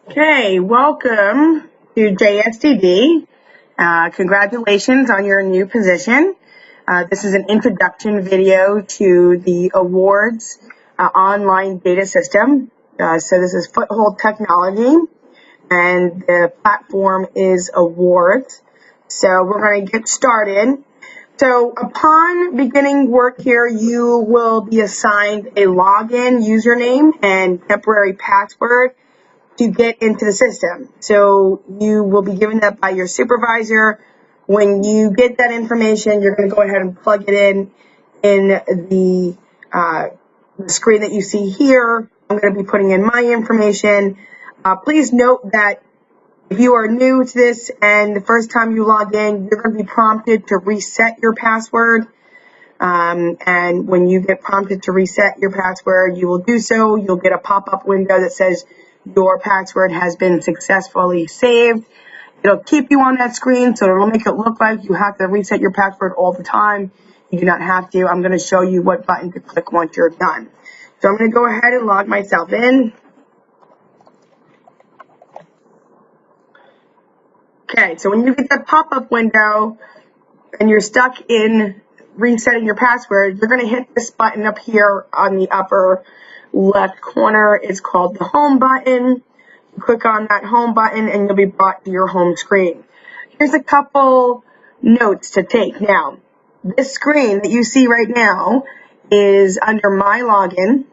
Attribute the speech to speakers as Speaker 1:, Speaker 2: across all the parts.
Speaker 1: Okay, welcome to JSDD. Congratulations on your new position. This is an introduction video to the awards online data system. So this is Foothold Technology, and the platform is awards. So we're going to get started. So upon beginning work here, you will be assigned a login username and temporary password to get into the system. So you will be given that by your supervisor. When you get that information, you're going to go ahead and plug it in the screen that you see here. I'm going to be putting in my information. Please note that if you are new to this and the first time you log in, you're going to be prompted to reset your password. And when you get prompted to reset your password, you will do so. You'll get a pop-up window that says your password has been successfully saved. It'll keep you on that screen, so it'll make it look like you have to reset your password all the time. You do not have to. I'm going to show you what button to click once you're done. So I'm going to go ahead and log myself in. Okay, so when you get that pop-up window and you're stuck in resetting your password, you're going to hit this button up here on the upper left corner. It's called the home button. You click on that home button and you'll be brought to your home screen. Here's a couple notes to take. Now, this screen that you see right now is under my login.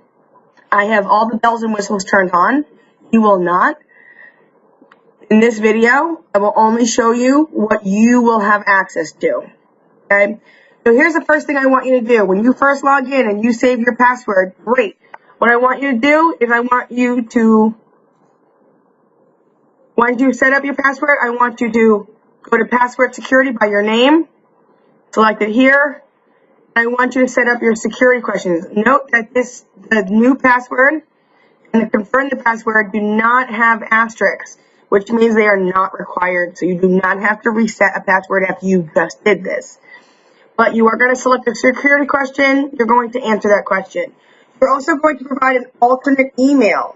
Speaker 1: I have all the bells and whistles turned on. You will not. In this video, I will only show you what you will have access to. Okay? So here's the first thing I want you to do. When you first log in and you save your password, great. What I want you to do is once you set up your password, I want you to go to password security by your name, select it here. I want you to set up your security questions. Note that the new password and the confirm the password do not have asterisks, which means they are not required. So you do not have to reset a password after you just did this. But you are going to select a security question. You're going to answer that question. You're also going to provide an alternate email.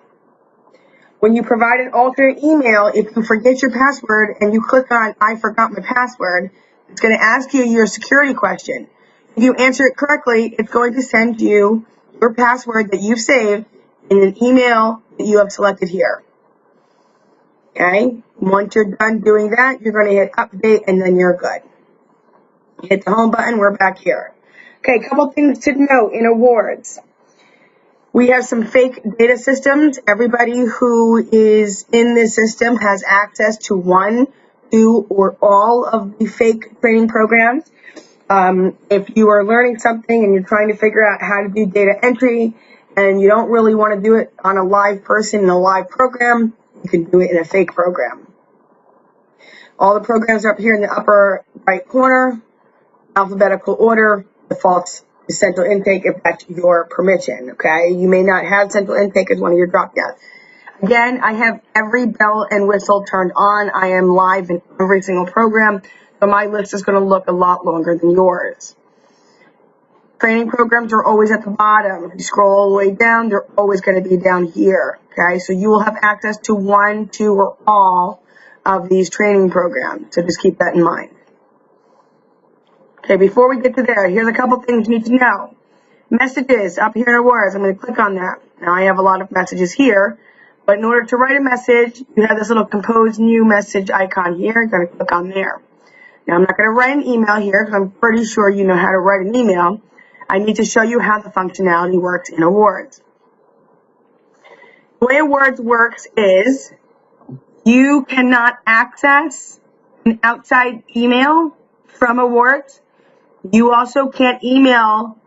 Speaker 1: When you provide an alternate email, if you forget your password and you click on I forgot my password, it's going to ask you your security question. If you answer it correctly, it's going to send you your password that you've saved in an email that you have selected here. Okay? Once you're done doing that, you're going to hit update and then you're good. Hit the home button, we're back here. Okay, a couple things to note in awards. We have some fake data systems. Everybody who is in this system has access to one, two, or all of the fake training programs. If you are learning something and you're trying to figure out how to do data entry and you don't really want to do it on a live person in a live program, you can do it in a fake program. All the programs are up here in the upper right corner, alphabetical order, defaults to central intake if that's your permission, okay? You may not have central intake as one of your drop downs. Again, I have every bell and whistle turned on. I am live in every single program, so my list is going to look a lot longer than yours. Training programs are always at the bottom. If you scroll all the way down, they're always going to be down here, okay? So you will have access to one, two, or all of these training programs, so just keep that in mind. Okay, before we get to there, here's a couple things you need to know. Messages up here in awards, I'm going to click on that. Now I have a lot of messages here, but in order to write a message, you have this little compose new message icon here. You're going to click on there. Now I'm not going to write an email here because I'm pretty sure you know how to write an email. I need to show you how the functionality works in awards. The way awards works is you cannot access an outside email from awards. You also can't email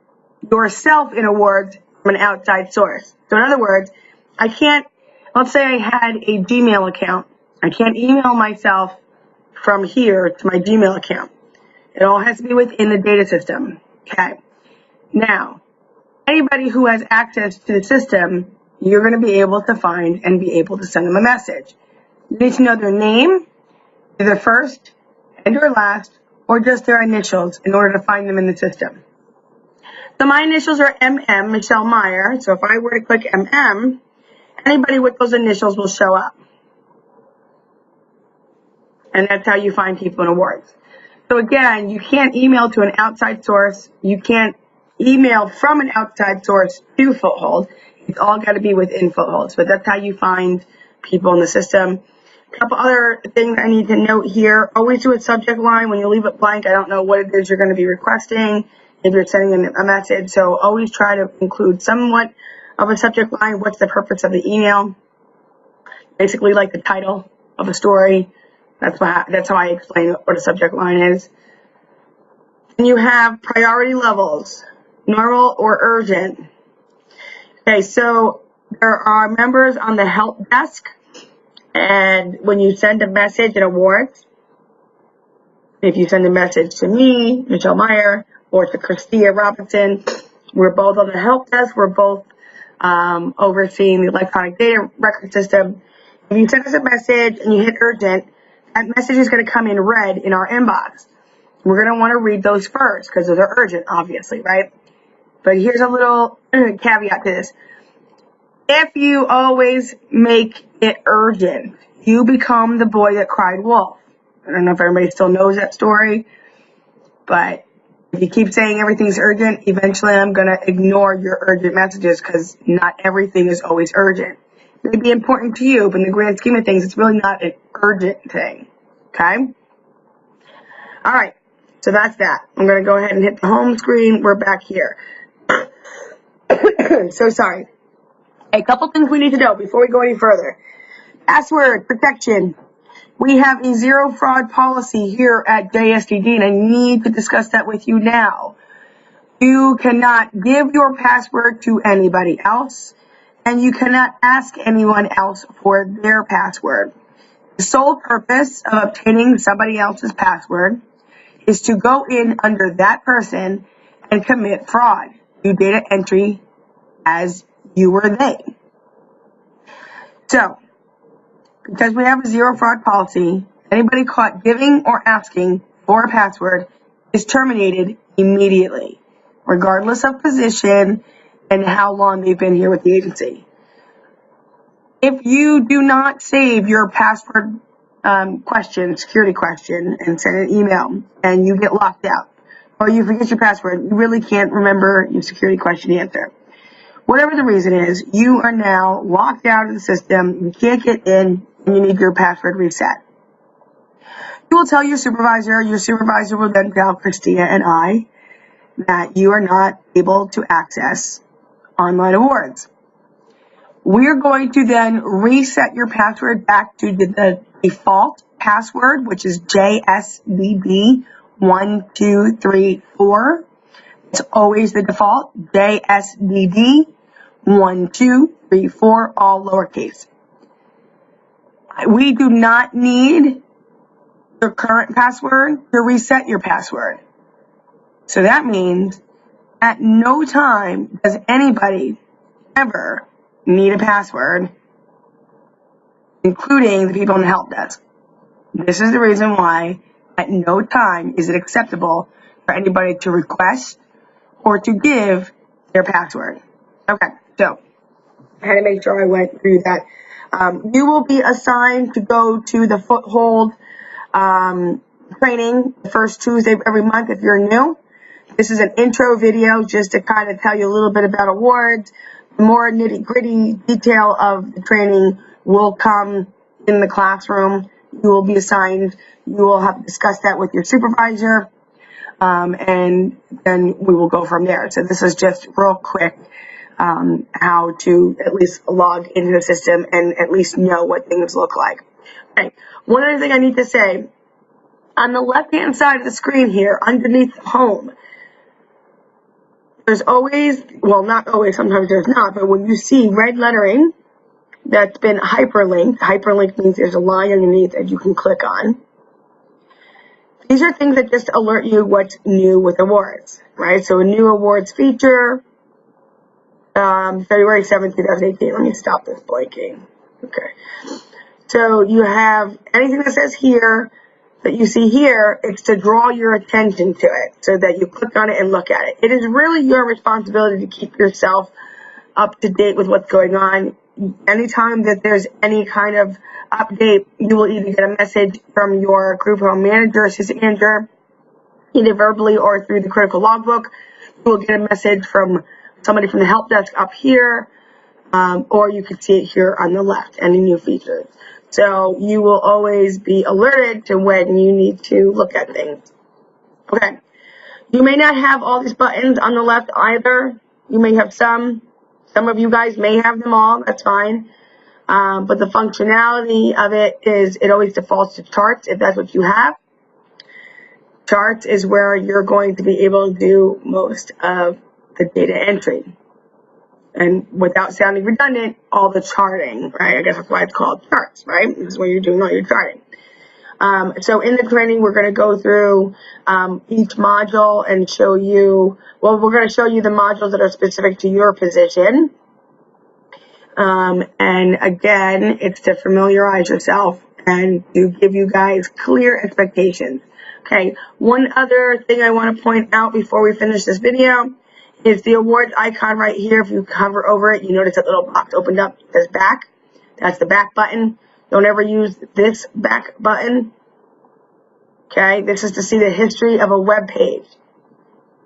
Speaker 1: yourself in awards from an outside source. So in other words, let's say I had a Gmail account. I can't email myself from here to my Gmail account. It all has to be within the data system. Okay. Now, anybody who has access to the system, you're going to be able to find and be able to send them a message. You need to know their name, their first and their last, or just their initials in order to find them in the system. So my initials are MM, Michelle Meyer. So if I were to click MM, anybody with those initials will show up. And that's how you find people in awards. So again, you can't email to an outside source. You can't email from an outside source to Foothold. It's all got to be within Foothold. So that's how you find people in the system. A couple other things I need to note here. Always do a subject line. When you leave it blank, I don't know what it is you're going to be requesting if you're sending a message. So always try to include somewhat of a subject line. What's the purpose of the email? Basically like the title of a story. That's how I explain what a subject line is. And you have priority levels, normal or urgent. Okay, so there are members on the help desk, and when you send a message in awards, if you send a message to me, Michelle Meyer, or to Christia Robinson, we're both on the help desk. We're both overseeing the electronic data record system. If you send us a message and you hit urgent, that message is going to come in red in our inbox. We're going to want to read those first because those are urgent, obviously, right? But here's a little caveat to this. If you always make it urgent, you become the boy that cried wolf. I don't know if everybody still knows that story, but if you keep saying everything's urgent, eventually I'm going to ignore your urgent messages because not everything is always urgent. It may be important to you, but in the grand scheme of things, it's really not an urgent thing, okay? All right, so that's that. I'm going to go ahead and hit the home screen. We're back here. So sorry. A couple things we need to know before we go any further. Password protection. We have a zero fraud policy here at JSDD, and I need to discuss that with you now. You cannot give your password to anybody else, and you cannot ask anyone else for their password. The sole purpose of obtaining somebody else's password is to go in under that person and commit fraud. Do data entry as you were they. So, because we have a zero fraud policy, anybody caught giving or asking for a password is terminated immediately, regardless of position and how long they've been here with the agency. If you do not save your password security question, and send an email, and you get locked out, or you forget your password, you really can't remember your security question answer. Whatever the reason is, you are now locked out of the system, you can't get in, and you need your password reset. You will tell your supervisor will then tell Christia and I that you are not able to access online awards. We're going to then reset your password back to the default password, which is JSDD 1234. It's always the default, JSDD 1234, all lowercase. We do not need your current password to reset your password. So that means at no time does anybody ever need a password, including the people in the help desk. This is the reason why at no time is it acceptable for anybody to request or to give their password. Okay, so I had to make sure I went through that. You will be assigned to go to the Foothold training the first Tuesday of every month if you're new. This is an intro video just to kind of tell you a little bit about awards. The more nitty-gritty detail of the training will come in the classroom. You will be assigned. You will have to discuss that with your supervisor, and then we will go from there. So this is just real quick how to at least log into the system and at least know what things look like. Okay. One other thing I need to say, on the left-hand side of the screen here, underneath home, there's always, well, not always, sometimes there's not, but when you see red lettering that's been hyperlinked means there's a line underneath that you can click on. These are things that just alert you what's new with awards, right? So a new awards feature, February 7th, 2018. Let me stop this blanking. Okay. So you have anything that says here, that you see here, it's to draw your attention to it so that you click on it and look at it. It is really your responsibility to keep yourself up to date with what's going on. anytime that there's any kind of update, you will either get a message from your group home manager, assistant manager, either verbally or through the critical logbook. You will get a message from somebody from the help desk up here, or you can see it here on the left, any new features. So you will always be alerted to when you need to look at things. Okay. You may not have all these buttons on the left either. You may have some. Some of you guys may have them all. That's fine. But the functionality of it is it always defaults to charts if that's what you have. Charts is where you're going to be able to do most of the data entry. And without sounding redundant, all the charting, right? I guess that's why it's called charts, right? This is where you're doing all your charting. So in the training, we're going to go through each module and show you, well, we're going to show you the modules that are specific to your position. And again, it's to familiarize yourself and to give you guys clear expectations. Okay, one other thing I want to point out before we finish this video is the awards icon right here. If you hover over it, you notice that little box opened up, it says back. That's the back button. Don't ever use this back button. Okay, this is to see the history of a web page.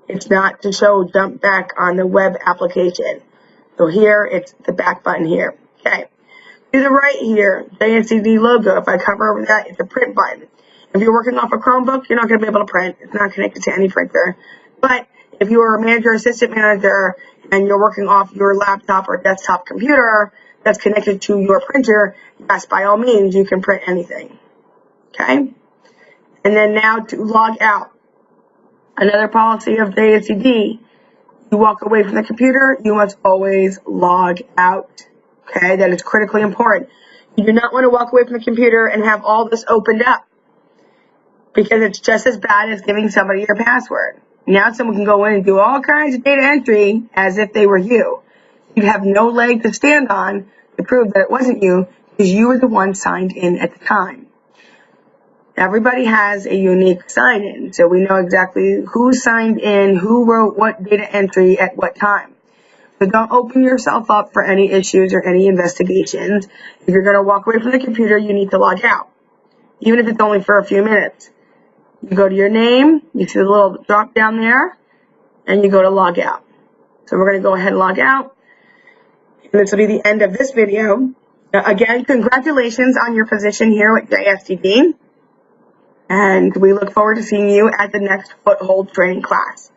Speaker 1: It's not to show jump back on the web application. So here, it's the back button here. Okay, to the right here, JSDD logo. If I cover over that, it's a print button. If you're working off a Chromebook, you're not going to be able to print. It's not connected to any printer. But if you are a manager, assistant manager, and you're working off your laptop or desktop computer that's connected to your printer, yes, by all means, you can print anything. Okay? And then now to log out. Another policy of JSDD, you walk away from the computer, you must always log out. Okay? That is critically important. You do not want to walk away from the computer and have all this opened up, because it's just as bad as giving somebody your password. Now someone can go in and do all kinds of data entry as if they were you. You'd have no leg to stand on to prove that it wasn't you, because you were the one signed in at the time. Everybody has a unique sign-in, so we know exactly who signed in, who wrote what data entry at what time. So don't open yourself up for any issues or any investigations. If you're going to walk away from the computer, you need to log out, even if it's only for a few minutes. You go to your name, you see the little drop down there, and you go to log out. So we're going to go ahead and log out. And this will be the end of this video. Again, congratulations on your position here with JSDD. And we look forward to seeing you at the next Foothold training class.